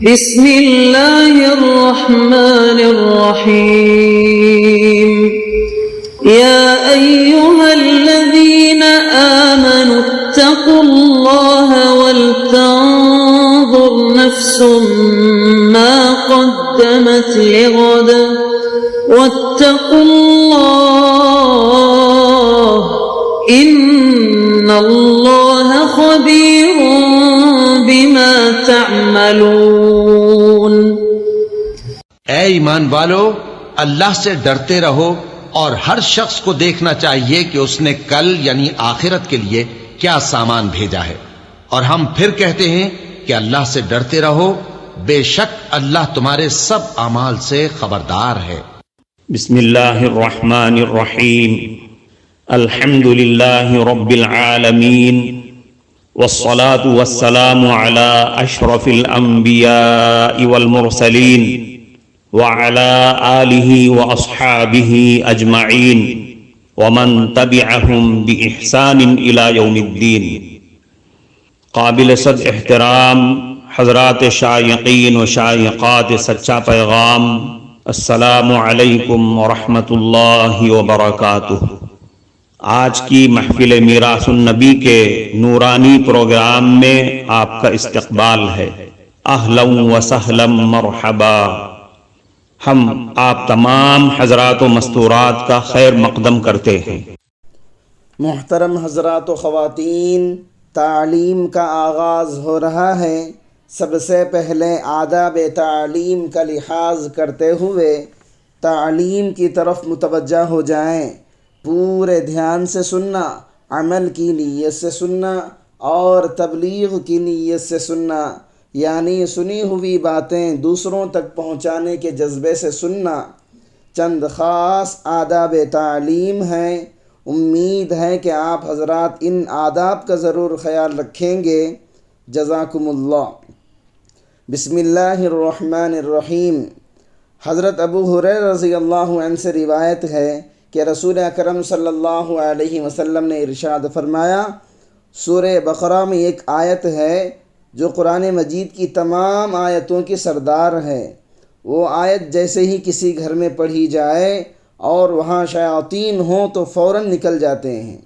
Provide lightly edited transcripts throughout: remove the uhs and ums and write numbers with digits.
بسم اللہ الرحمن الرحیم یا ایہا الذین آمنوا اتقوا اللہ ولتنظر نفس ما قدمت لغد واتقوا اللہ ان اللہ خبیر بما تعملون۔ اے ایمان والو، اللہ سے ڈرتے رہو اور ہر شخص کو دیکھنا چاہیے کہ اس نے کل یعنی آخرت کے لیے کیا سامان بھیجا ہے، اور ہم پھر کہتے ہیں کہ اللہ سے ڈرتے رہو، بے شک اللہ تمہارے سب اعمال سے خبردار ہے۔ بسم اللہ الرحمن الرحیم، الحمد للہ رب العالمین، والصلاة والسلام على اشرف الانبیاء والمرسلین وعلى آلہ واصحابہ اجمعین ومن تبعہم بإحسان الى یوم الدین۔ قابل صد احترام حضرات شائقین و شائقات سچا پیغام، السلام علیکم ورحمۃ اللہ وبرکاتہ۔ آج کی محفل میراث النبی کے نورانی پروگرام میں آپ کا استقبال ہے۔ اہلا و سہلا مرحبا۔ ہم آپ تمام حضرات و مستورات کا خیر مقدم کرتے ہیں۔ محترم حضرات و خواتین، تعلیم کا آغاز ہو رہا ہے۔ سب سے پہلے آداب تعلیم کا لحاظ کرتے ہوئے تعلیم کی طرف متوجہ ہو جائیں۔ پورے دھیان سے سننا، عمل کی نیت سے سننا اور تبلیغ کی نیت سے سننا، یعنی سنی ہوئی باتیں دوسروں تک پہنچانے کے جذبے سے سننا۔ چند خاص آداب تعلیم ہیں، امید ہے کہ آپ حضرات ان آداب کا ضرور خیال رکھیں گے۔ جزاکم اللہ۔ بسم اللہ الرحمن الرحیم۔ حضرت ابو ہریرہ رضی اللہ عنہ سے روایت ہے کہ رسول اکرم صلی اللہ علیہ وسلم نے ارشاد فرمایا، سورہ بقرہ میں ایک آیت ہے جو قرآن مجید کی تمام آیتوں کی سردار ہے۔ وہ آیت جیسے ہی کسی گھر میں پڑھی جائے اور وہاں شیاطین ہوں تو فوراً نکل جاتے ہیں۔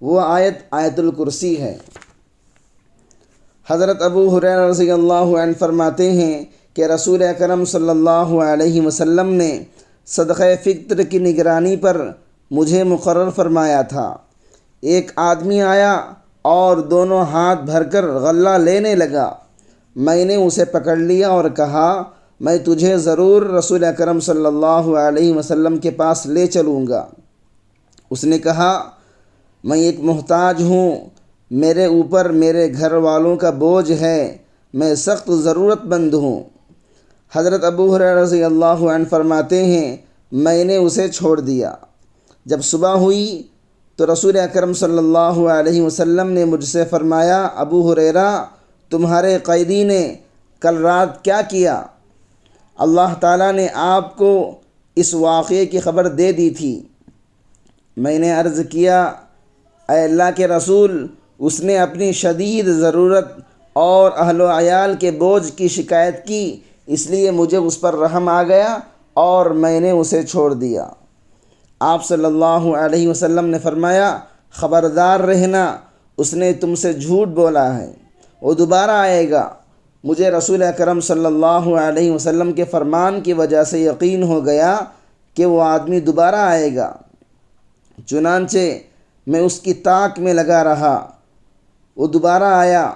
وہ آیت آیت الکرسی ہے۔ حضرت ابو ہریرہ رضی اللہ عنہ فرماتے ہیں کہ رسول اکرم صلی اللہ علیہ وسلم نے صدقہ فطر کی نگرانی پر مجھے مقرر فرمایا تھا۔ ایک آدمی آیا اور دونوں ہاتھ بھر کر غلہ لینے لگا۔ میں نے اسے پکڑ لیا اور کہا، میں تجھے ضرور رسول اکرم صلی اللہ علیہ وسلم کے پاس لے چلوں گا۔ اس نے کہا، میں ایک محتاج ہوں، میرے اوپر میرے گھر والوں کا بوجھ ہے، میں سخت ضرورت مند ہوں۔ حضرت ابو ہریرہ رضی اللہ عنہ فرماتے ہیں، میں نے اسے چھوڑ دیا۔ جب صبح ہوئی تو رسول اکرم صلی اللہ علیہ وسلم نے مجھ سے فرمایا، ابو ہریرہ، تمہارے قیدی نے کل رات کیا کیا؟ اللہ تعالیٰ نے آپ کو اس واقعے کی خبر دے دی تھی۔ میں نے عرض کیا، اے اللہ کے رسول، اس نے اپنی شدید ضرورت اور اہل و عیال کے بوجھ کی شکایت کی، اس لیے مجھے اس پر رحم آ گیا اور میں نے اسے چھوڑ دیا۔ آپ صلی اللہ علیہ وسلم نے فرمایا، خبردار رہنا، اس نے تم سے جھوٹ بولا ہے، وہ دوبارہ آئے گا۔ مجھے رسول اکرم صلی اللہ علیہ وسلم کے فرمان کی وجہ سے یقین ہو گیا کہ وہ آدمی دوبارہ آئے گا۔ چنانچہ میں اس کی طاق میں لگا رہا۔ وہ دوبارہ آیا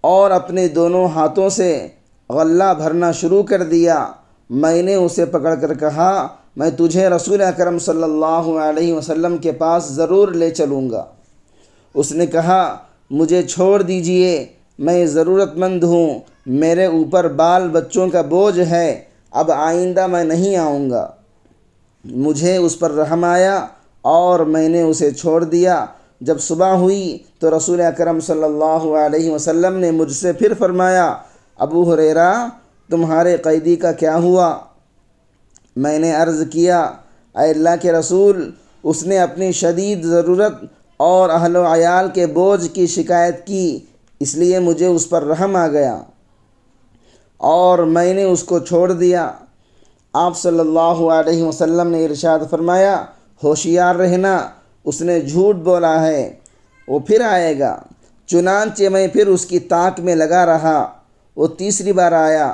اور اپنے دونوں ہاتھوں سے غلہ بھرنا شروع کر دیا۔ میں نے اسے پکڑ کر کہا، میں تجھے رسول اکرم صلی اللہ علیہ وسلم کے پاس ضرور لے چلوں گا۔ اس نے کہا، مجھے چھوڑ دیجئے، میں ضرورت مند ہوں، میرے اوپر بال بچوں کا بوجھ ہے، اب آئندہ میں نہیں آؤں گا۔ مجھے اس پر رحم آیا اور میں نے اسے چھوڑ دیا۔ جب صبح ہوئی تو رسول اکرم صلی اللہ علیہ وسلم نے مجھ سے پھر فرمایا، ابو ہریرہ، تمہارے قیدی کا کیا ہوا؟ میں نے عرض کیا، اے اللہ کے رسول، اس نے اپنی شدید ضرورت اور اہل و عیال کے بوجھ کی شکایت کی، اس لیے مجھے اس پر رحم آ گیا۔ اور میں نے اس کو چھوڑ دیا۔ آپ صلی اللہ علیہ وسلم نے ارشاد فرمایا، ہوشیار رہنا، اس نے جھوٹ بولا ہے، وہ پھر آئے گا۔ چنانچہ میں پھر اس کی تاک میں لگا رہا، وہ تیسری بار آیا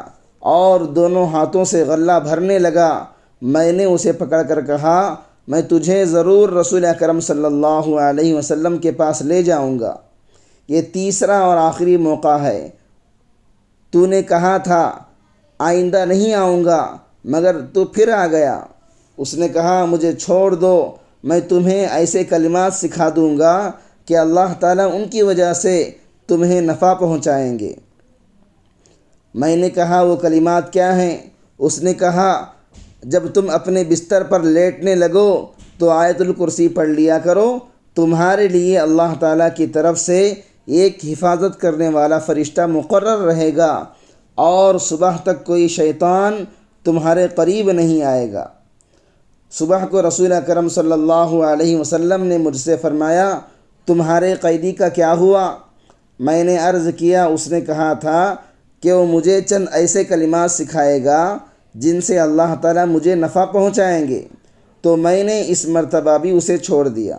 اور دونوں ہاتھوں سے غلہ بھرنے لگا۔ میں نے اسے پکڑ کر کہا، میں تجھے ضرور رسول اکرم صلی اللہ علیہ وسلم کے پاس لے جاؤں گا، یہ تیسرا اور آخری موقع ہے۔ تو نے کہا تھا آئندہ نہیں آؤں گا، مگر تو پھر آ گیا۔ اس نے کہا، مجھے چھوڑ دو، میں تمہیں ایسے کلمات سکھا دوں گا کہ اللہ تعالیٰ ان کی وجہ سے تمہیں نفع پہنچائیں گے۔ میں نے کہا، وہ کلمات کیا ہیں؟ اس نے کہا، جب تم اپنے بستر پر لیٹنے لگو تو آیت الکرسی پڑھ لیا کرو، تمہارے لیے اللہ تعالیٰ کی طرف سے ایک حفاظت کرنے والا فرشتہ مقرر رہے گا، اور صبح تک کوئی شیطان تمہارے قریب نہیں آئے گا۔ صبح کو رسول اکرم صلی اللہ علیہ وسلم نے مجھ سے فرمایا، تمہارے قیدی کا کیا ہوا؟ میں نے عرض کیا، اس نے کہا تھا کہ وہ مجھے چند ایسے کلمات سکھائے گا جن سے اللہ تعالیٰ مجھے نفع پہنچائیں گے، تو میں نے اس مرتبہ بھی اسے چھوڑ دیا۔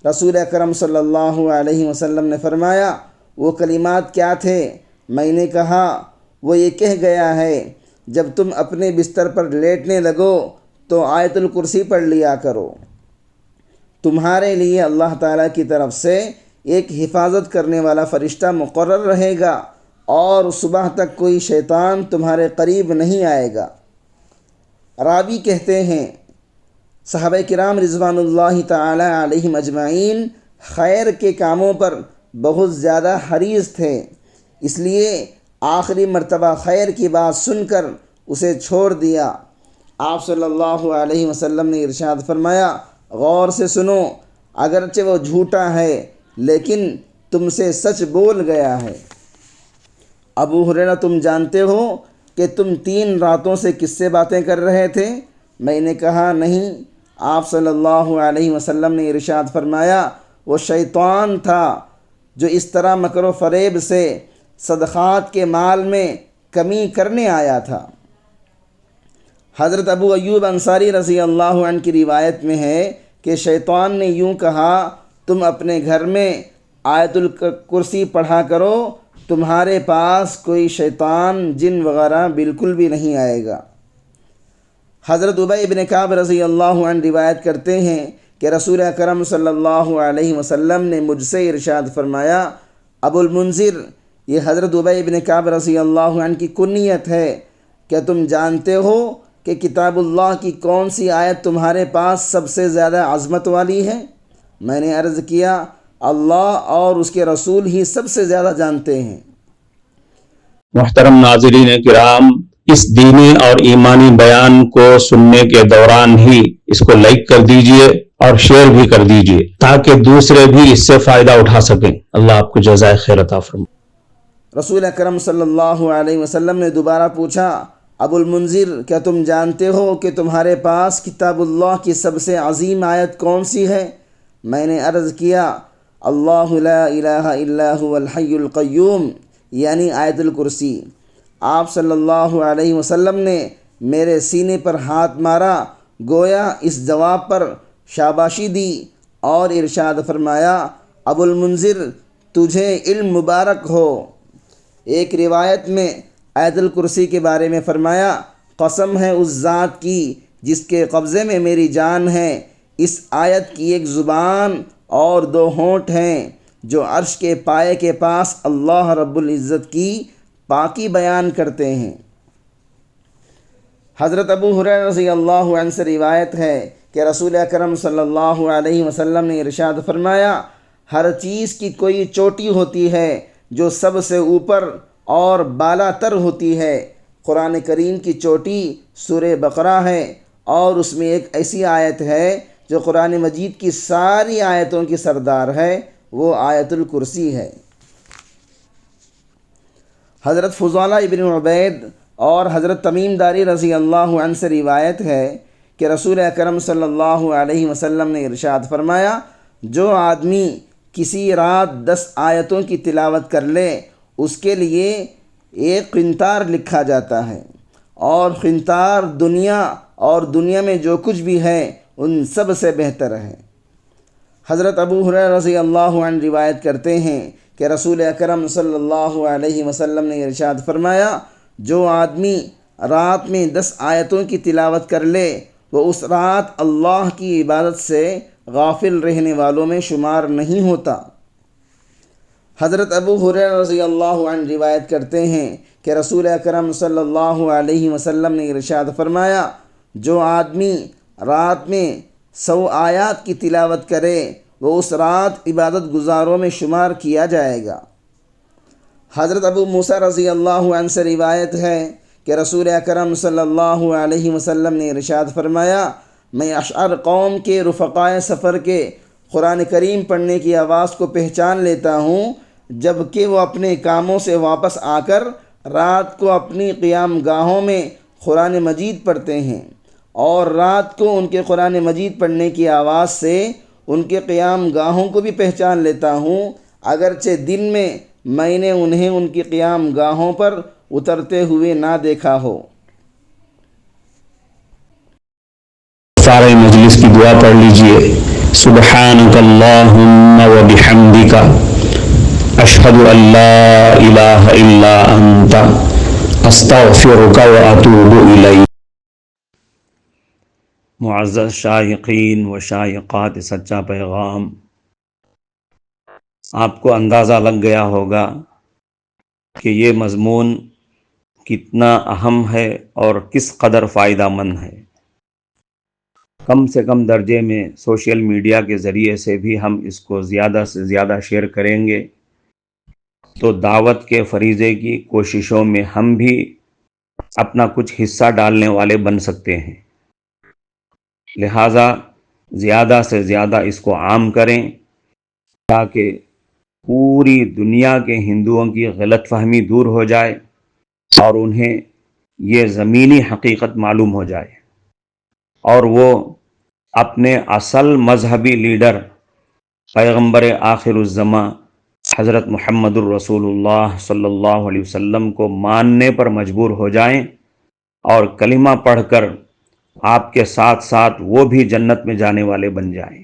رسول اکرم صلی اللہ علیہ وسلم نے فرمایا، وہ کلمات کیا تھے؟ میں نے کہا، وہ یہ کہہ گیا ہے، جب تم اپنے بستر پر لیٹنے لگو تو آیت الکرسی پڑھ لیا کرو، تمہارے لیے اللہ تعالیٰ کی طرف سے ایک حفاظت کرنے والا فرشتہ مقرر رہے گا، اور صبح تک کوئی شیطان تمہارے قریب نہیں آئے گا۔ راوی کہتے ہیں، صحابہ کرام رضوان اللہ تعالی علیہم اجمعین خیر کے کاموں پر بہت زیادہ حریص تھے، اس لیے آخری مرتبہ خیر کی بات سن کر اسے چھوڑ دیا۔ آپ صلی اللہ علیہ وسلم نے ارشاد فرمایا، غور سے سنو، اگرچہ وہ جھوٹا ہے لیکن تم سے سچ بول گیا ہے۔ ابو ہریرہ، تم جانتے ہو کہ تم 3 راتوں سے کس سے باتیں کر رہے تھے؟ میں نے کہا، نہیں۔ آپ صلی اللہ علیہ وسلم نے ارشاد فرمایا، وہ شیطان تھا جو اس طرح مکر و فریب سے صدقات کے مال میں کمی کرنے آیا تھا۔ حضرت ابو ایوب انصاری رضی اللہ عنہ کی روایت میں ہے کہ شیطان نے یوں کہا، تم اپنے گھر میں آیت الکرسی پڑھا کرو، تمہارے پاس کوئی شیطان، جن وغیرہ بالکل بھی نہیں آئے گا۔ حضرت ابی بن کعب رضی اللہ عنہ روایت کرتے ہیں کہ رسول اکرم صلی اللہ علیہ وسلم نے مجھ سے ارشاد فرمایا، ابو المنذر، یہ حضرت ابی بن کعب رضی اللہ عنہ کی کنیت ہے، کیا تم جانتے ہو کہ کتاب اللہ کی کون سی آیت تمہارے پاس سب سے زیادہ عظمت والی ہے؟ میں نے عرض کیا، اللہ اور اس کے رسول ہی سب سے زیادہ جانتے ہیں۔ محترم ناظرین کرام، اس دینی اور ایمانی بیان کو سننے کے دوران ہی اس کو لائک کر دیجئے اور شیئر بھی کر دیجئے تاکہ دوسرے بھی اس سے فائدہ اٹھا سکیں۔ اللہ آپ کو جزائے خیر عطا فرمائے۔ رسول اکرم صلی اللہ علیہ وسلم نے دوبارہ پوچھا، ابو المنذر، کیا تم جانتے ہو کہ تمہارے پاس کتاب اللہ کی سب سے عظیم آیت کون سی ہے؟ میں نے عرض کیا، اللہ لا الہ الا هو الحی القیوم، یعنی آیت الکرسی۔ آپ صلی اللہ علیہ وسلم نے میرے سینے پر ہاتھ مارا، گویا اس جواب پر شاباشی دی، اور ارشاد فرمایا، ابو المنذر، تجھے علم مبارک ہو۔ ایک روایت میں آیت الکرسی کے بارے میں فرمایا، قسم ہے اس ذات کی جس کے قبضے میں میری جان ہے، اس آیت کی ایک زبان اور 2 ہونٹ ہیں جو عرش کے پائے کے پاس اللہ رب العزت کی پاکی بیان کرتے ہیں۔ حضرت ابو ہریرہ رضی اللہ عنہ سے روایت ہے کہ رسول اکرم صلی اللہ علیہ وسلم نے ارشاد فرمایا، ہر چیز کی کوئی چوٹی ہوتی ہے جو سب سے اوپر اور بالا تر ہوتی ہے۔ قرآن کریم کی چوٹی سورہ بقرہ ہے، اور اس میں ایک ایسی آیت ہے جو قرآن مجید کی ساری آیتوں کی سردار ہے، وہ آیت الکرسی ہے۔ حضرت فضالہ ابن عبید اور حضرت تمیم داری رضی اللہ عنہ سے روایت ہے کہ رسول اکرم صلی اللہ علیہ وسلم نے ارشاد فرمایا، جو آدمی کسی رات 10 آیتوں کی تلاوت کر لے، اس کے لیے ایک قنطار لکھا جاتا ہے، اور قنطار دنیا اور دنیا میں جو کچھ بھی ہے ان سب سے بہتر ہے۔ حضرت ابو ہریرہ رضی اللہ عنہ روایت کرتے ہیں کہ رسول اکرم صلی اللہ علیہ وسلم نے ارشاد فرمایا، جو آدمی رات میں 10 آیتوں کی تلاوت کر لے وہ اس رات اللہ کی عبادت سے غافل رہنے والوں میں شمار نہیں ہوتا۔ حضرت ابو ہریرہ رضی اللہ عنہ روایت کرتے ہیں کہ رسول اکرم صلی اللہ علیہ وسلم نے ارشاد فرمایا، جو آدمی رات میں 100 آیات کی تلاوت کرے وہ اس رات عبادت گزاروں میں شمار کیا جائے گا۔ حضرت ابو موسیٰ رضی اللہ عنہ سے روایت ہے کہ رسول اکرم صلی اللہ علیہ وسلم نے ارشاد فرمایا، میں اشعر قوم کے رفقائے سفر کے قرآن کریم پڑھنے کی آواز کو پہچان لیتا ہوں جب کہ وہ اپنے کاموں سے واپس آ کر رات کو اپنی قیام گاہوں میں قرآن مجید پڑھتے ہیں، اور رات کو ان کے قرآن مجید پڑھنے کی آواز سے ان کے قیام گاہوں کو بھی پہچان لیتا ہوں، اگرچہ دن میں نے انہیں ان کی قیام گاہوں پر اترتے ہوئے نہ دیکھا ہو۔ سارے مجلس کی دعا پڑھ لیجئے۔ سبحانک اللہم و بحمدک، اشہد ان لا الہ الا انت، استغفرک و اتوب الیک۔ معزز شائقین و شائقات سچا پیغام، آپ کو اندازہ لگ گیا ہوگا کہ یہ مضمون کتنا اہم ہے اور کس قدر فائدہ مند ہے۔ کم سے کم درجے میں سوشل میڈیا کے ذریعے سے بھی ہم اس کو زیادہ سے زیادہ شیئر کریں گے تو دعوت کے فریضے کی کوششوں میں ہم بھی اپنا کچھ حصہ ڈالنے والے بن سکتے ہیں۔ لہٰذا زیادہ سے زیادہ اس کو عام کریں تاکہ پوری دنیا کے ہندوؤں کی غلط فہمی دور ہو جائے اور انہیں یہ زمینی حقیقت معلوم ہو جائے، اور وہ اپنے اصل مذہبی لیڈر پیغمبر آخر الزماں حضرت محمد الرسول اللہ صلی اللہ علیہ وسلم کو ماننے پر مجبور ہو جائیں، اور کلمہ پڑھ کر آپ کے ساتھ ساتھ وہ بھی جنت میں جانے والے بن جائیں۔